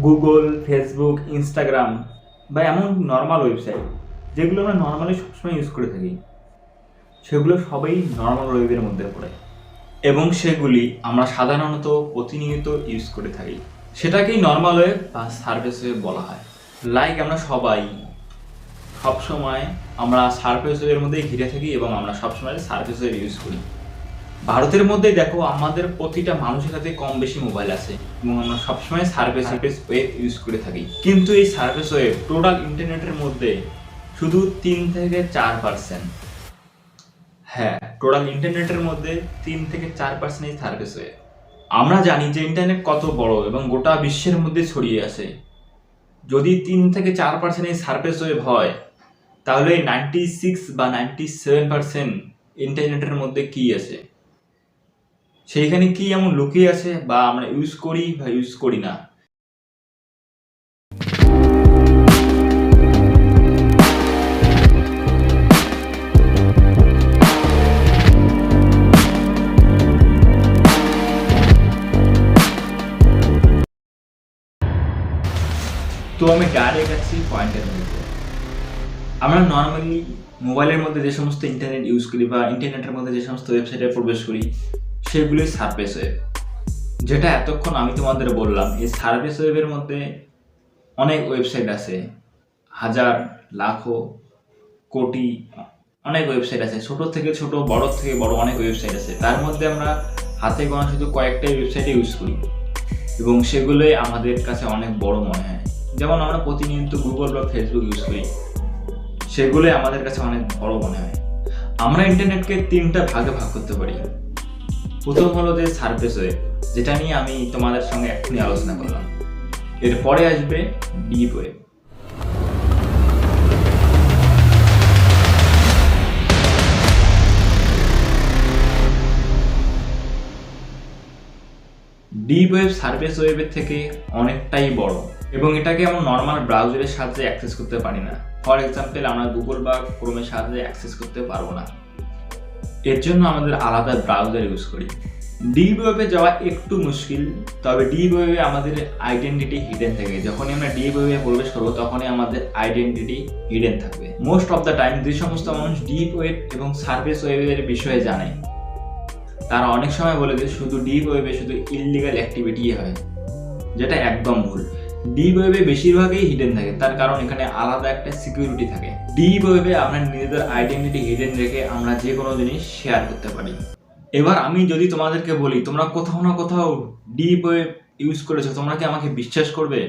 Google, Facebook, Instagram বা এমন normal website যেগুলো আমরা নর্মালি সবসময় ইউজ করে থাকি, সেগুলো সবই নর্মাল ওয়েবের মধ্যে পড়ে এবং সেগুলি আমরা সাধারণত প্রতিনিয়ত ইউজ করে থাকি। সেটাকেই নর্মাল ওয়েব বা সারফেস ওয়েব বলা হয়। লাইক আমরা সবাই সবসময় আমরা সারফেস ওয়েবের মধ্যেই ঘিরে থাকি এবং আমরা সবসময় সারফেস ওয়েব ইউজ করি। ভারতের মধ্যে দেখো আমাদের প্রতিটা মানুষের হাতে কম বেশি মোবাইল আছে এবং আমরা সবসময় সার্ভিস ওয়েব ইউজ করে থাকি। কিন্তু এই সার্ভিস ওয়েব টোটাল ইন্টারনেটের মধ্যে শুধু 3 থেকে 4%। হ্যাঁ, টোটাল ইন্টারনেটের মধ্যে 3 থেকে 4% এই সার্ভিস ওয়েব। আমরা জানি যে ইন্টারনেট কত বড় এবং গোটা বিশ্বের মধ্যে ছড়িয়ে আছে। যদি 3 থেকে 4% এই সার্ভিস ওয়েব হয়, তাহলে 96 বা 97% ইন্টারনেটের মধ্যে কি আছে, সেইখানে কি এমন লুকিয়ে আছে বা আমরা ইউজ করি বা ইউজ করি না। তো আমি ডাইরেক্ট আছি পয়েন্টের মধ্যে। আমরা নর্মালি মোবাইলের মধ্যে যে সমস্ত ইন্টারনেট ইউজ করি বা ইন্টারনেটের মধ্যে যে সমস্ত ওয়েবসাইটে প্রবেশ করি, সেগুলি সার্ফেস ওয়েব। যেটা এতক্ষণ আমি তোমাদের বললাম, এই সার্ফেস ওয়েবের মধ্যে অনেক ওয়েবসাইট আছে, হাজার, লাখো, কোটি অনেক ওয়েবসাইট আছে। ছোট থেকে ছোট, বড় থেকে বড় অনেক ওয়েবসাইট আছে। তার মধ্যে আমরা হাতে গোনা শুধু কয়েকটা ওয়েবসাইটে ইউজ করি এবং সেগুলোই আমাদের কাছে অনেক বড় মনে হয়। যেমন আমরা প্রতিনিয়ত গুগল বা ফেসবুক ইউজ করি, সেগুলোই আমাদের কাছে অনেক বড় মনে হয়। আমরা ইন্টারনেটকে 3টা ভাগে ভাগ করতে পারি। প্রথম হলো যে সারফেস ওয়েব, যেটা নিয়ে আমি তোমাদের সঙ্গে এখনই আলোচনা করলাম। এরপরে আসবে deep web. Deep web surface ওয়েবের থেকে অনেকটাই বড় এবং এটাকে আমরা নর্মাল ব্রাউজারের সাহায্যে অ্যাক্সেস করতে পারি না। ফর এক্সাম্পল, আমরা গুগল বা ক্রোমের সাহায্যে অ্যাক্সেস করতে পারবো না। এর জন্য আমাদের আলাদা ব্রাউজার ইউজ করি। ডিপ ওয়েবে যাওয়া একটু মুশকিল, তবে ডিপ ওয়েবে আমাদের আইডেন্টিটি হিডেন থাকে। যখনই আমরা ডিপ ওয়েবে প্রবেশ করবো, তখনই আমাদের আইডেন্টিটি হিডেন থাকবে। মোস্ট অফ দ্য টাইম যে সমস্ত মানুষ ডিপ ওয়েব এবং সার্ফেস ওয়েবের বিষয়ে জানে, তারা অনেক সময় বলে যে শুধু ডিপ ওয়েবে শুধু ইললিগাল অ্যাক্টিভিটি হয়, যেটা একদম ভুল। ডিপ ওয়েবে বেশিরভাগই হিডেন থাকে, তার কারণ এখানে আলাদা একটা সিকিউরিটি থাকে। ডিপ ওয়েবে আমরা নিজেদের আইডেন্টিটি হিডেন রেখে আমরা যে কোনো জিনিস শেয়ার করতে পারি। এবার আমি যদি তোমাদেরকে বলি তোমরা কোথাও না কোথাও ডিপ ওয়েব ইউজ করেছো, তোমরা কি আমাকে বিশ্বাস করবে?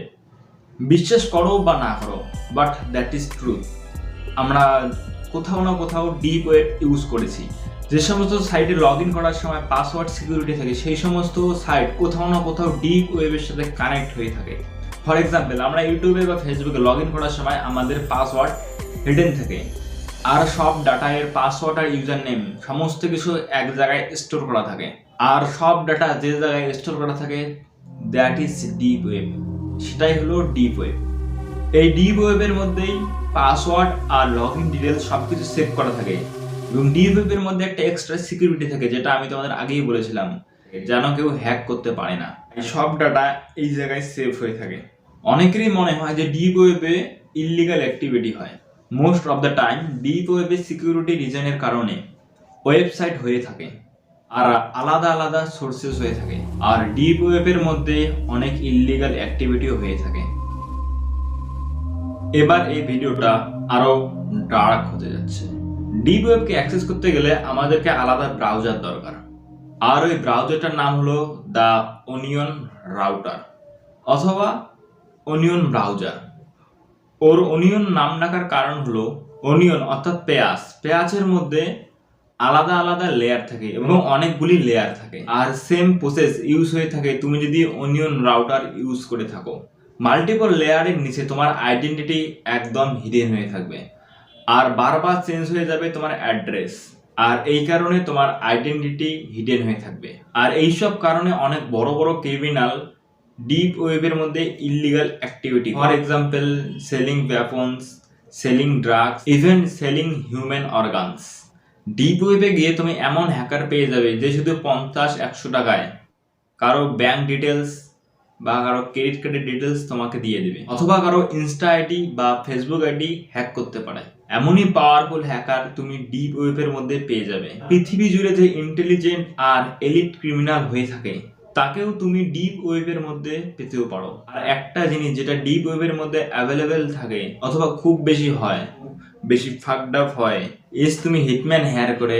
বিশ্বাস করো বা না করো, বাট দ্যাট ইজ ট্রুথ। আমরা কোথাও না কোথাও ডিপ ওয়েব ইউজ করেছি। যে সমস্ত সাইটে লগ ইন করার সময় পাসওয়ার্ড সিকিউরিটি থাকে, সেই সমস্ত সাইট কোথাও না কোথাও ডিপ ওয়েবের সাথে কানেক্ট হয়ে থাকে। ফর এক্সাম্পল, আমরা ইউটিউবে বা ফেসবুকে লগ ইন করার সময় আমাদের পাসওয়ার্ড হিডেন থাকে, আর সব ডাটা এর পাসওয়ার্ড আর ইউজার নেম সমস্ত কিছু এক জায়গায় স্টোর করা থাকে। আর সব ডাটা যে জায়গায় স্টোর করা থাকে, দ্যাট ইজ ডিপ ওয়েব। সেটাই হলো ডিপ ওয়েব। এই ডিপ ওয়েবের মধ্যেই পাসওয়ার্ড আর লগ ইন ডিটেলস সবকিছু সেভ করা থাকে এবং ডিপ ওয়েবের মধ্যে একটা এক্সট্রা সিকিউরিটি থাকে, যেটা আমি তোমাদের আগেই বলেছিলাম, যেন কেউ হ্যাক করতে পারে না। এই সব ডাটা এই জায়গায় সেভ হয়ে থাকে। অনেকেরই মনে হয় যে ডিপ ওয়েবে ইললিগাল অ্যাক্টিভিটি হয়। Most of the time deep ওয়েবে সিকিউরিটি রিজনের কারণে ওয়েবসাইট হয়ে থাকে আর আলাদা আলাদা সোর্সেস হয়ে থাকে, আর ডিপ ওয়েবের মধ্যে অনেক ইললিগাল অ্যাক্টিভিটিও হয়ে থাকে। এবার এই ভিডিওটা আরো ডার্ক হতে যাচ্ছে। ডিপ ওয়েবকে অ্যাক্সেস করতে গেলে আমাদেরকে আলাদা ব্রাউজার দরকার, আর ওই ব্রাউজারটার নাম হলো দ্য অনিয়ন রাউটার অথবা অনিয়ন ব্রাউজার। ওর অনিয়ন নাম ডাকার কারণ হলো অনিয়ন অর্থাৎ পেঁয়াজ, পেঁয়াজের মধ্যে আলাদা আলাদা লেয়ার থাকে এবং অনেকগুলি লেয়ার থাকে, আর সেম প্রসেস ইউজ হয়ে থাকে তুমি যদি অনিয়ন রাউটার ইউজ করে থাকো। মাল্টিপল লেয়ারের নিচে তোমার আইডেন্টিটি একদম হিডেন হয়ে থাকবে আর বারবার চেঞ্জ হয়ে যাবে তোমার অ্যাড্রেস, আর এই কারণে তোমার আইডেন্টিটি হিডেন হয়ে থাকবে। আর এইসব কারণে অনেক বড় বড় ক্রিমিনাল ডিপ ওয়েবের মধ্যে illegal activity, for example selling weapons, selling drugs, even selling human organs. Deep ওয়েবে গিয়ে তুমি এমন হ্যাকার পেয়ে যাবে যে শুধু 50-100 টাকায় কারো ব্যাংক ডিটেলস বা কারো ক্রেডিট কার্ডের ডিটেলস তোমাকে দিয়ে দিবে, অথবা কারো ইনস্টা আইডি বা ফেসবুক আইডি হ্যাক করতে পারে। এমনই পাওয়ারফুল হ্যাকার তুমি ডিপ ওয়েবের মধ্যে পেয়ে যাবে। পৃথিবী জুড়ে যে ইন্টেলিজেন্ট আর এলিট ক্রিমিনাল হয়ে থাকে তাকেও তুমি ডিপ ওয়েবের মধ্যে পেতেও পারো। আর একটা জিনিস যেটা ডিপ ওয়েবের মধ্যে অ্যাভেলেবেল থাকে অথবা খুব বেশি হয়, বেশি ফাকড আপ হয়, তুমি হিটম্যান হায়ার করে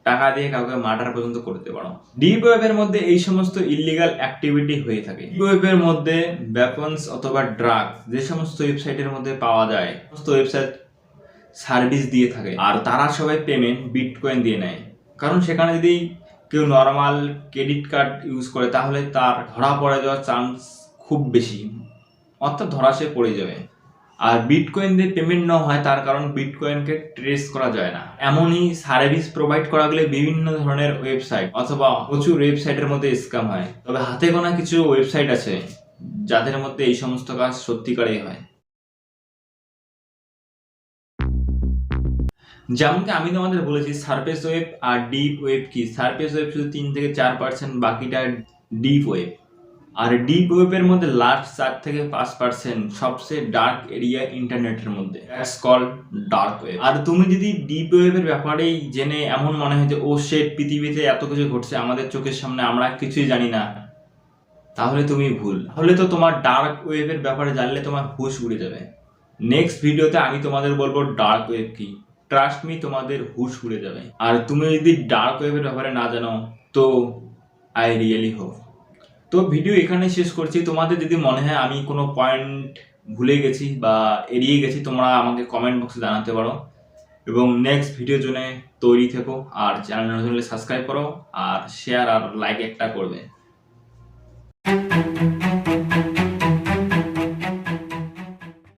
টাকা দিয়ে কাউকে মার্ডার পর্যন্ত করতে পারো। ডিপ ওয়েবের মধ্যে এই সমস্ত ইলিগাল অ্যাক্টিভিটি হয়ে থাকে। ডিপ ওয়েবের মধ্যে ওয়েপন্স অথবা ড্রাগস যে সমস্ত ওয়েবসাইটের মধ্যে পাওয়া যায়, সমস্ত ওয়েবসাইট সার্ভিস দিয়ে থাকে, আর তারা সবাই পেমেন্ট বিটকয়েন দিয়ে নেয়। কারণ সেখানে যদি কেউ নর্মাল ক্রেডিট কার্ড ইউজ করে তাহলে তার ধরা পড়ে যাওয়ার চান্স খুব বেশি, অর্থাৎ ধরা সে পড়ে যাবে। আর বিটকয়েন দিয়ে পেমেন্ট না হয় তার কারণ বিটকয়েনকে ট্রেস করা যায় না। এমনই সার্ভিস প্রোভাইড করা গেলে বিভিন্ন ধরনের ওয়েবসাইট অথবা প্রচুর ওয়েবসাইটের মধ্যে স্ক্যাম হয়। তবে হাতে গোনা কিছু ওয়েবসাইট আছে যাদের মধ্যে এই সমস্ত কাজ সত্যিকারেই হয়। যেমনকি আমি তোমাদের বলেছি সারফেস ওয়েব আর ডিপ ওয়েব কি। সারফেস ওয়েব শুধু 3-4%, বাকিটা ডিপ ওয়েব। আর ডিপ ওয়েবের মধ্যে লাস্ট 4-5% সবচেয়ে ডার্ক এরিয়া ইন্টারনেটের মধ্যে, কল ডার্ক ওয়েব। আর তুমি যদি ডিপ ওয়েবের ব্যাপারেই জেনে এমন মনে হয় যে ও শেট, পৃথিবীতে এত কিছু ঘটছে আমাদের চোখের সামনে, আমরা কিছুই জানি না, তাহলে তুমি ভুল। তাহলে তো তোমার ডার্ক ওয়েবের ব্যাপারে জানলে তোমার হুশ উড়ে যাবে। নেক্সট ভিডিওতে আমি তোমাদের বলবো ডার্ক ওয়েব কি। ট্রাস্ট মি, তোমাদের হুশ উড়ে যাবে। আর তুমি যদি ডার্ক ওয়েবের ব্যাপারে না জানো তো আই রিয়েলি হোপ। তো ভিডিও এখানে শেষ করছি। তোমাদের যদি মনে হয় আমি কোনো পয়েন্ট ভুলে গেছি বা এড়িয়ে গেছি, তোমরা আমাকে কমেন্ট বক্সে জানাতে পারো। এবং নেক্সট ভিডিওর জন্য তৈরি থেকো। আর চ্যানেল নতুন হলে সাবস্ক্রাইব করো আর শেয়ার আর লাইক একটা করবে।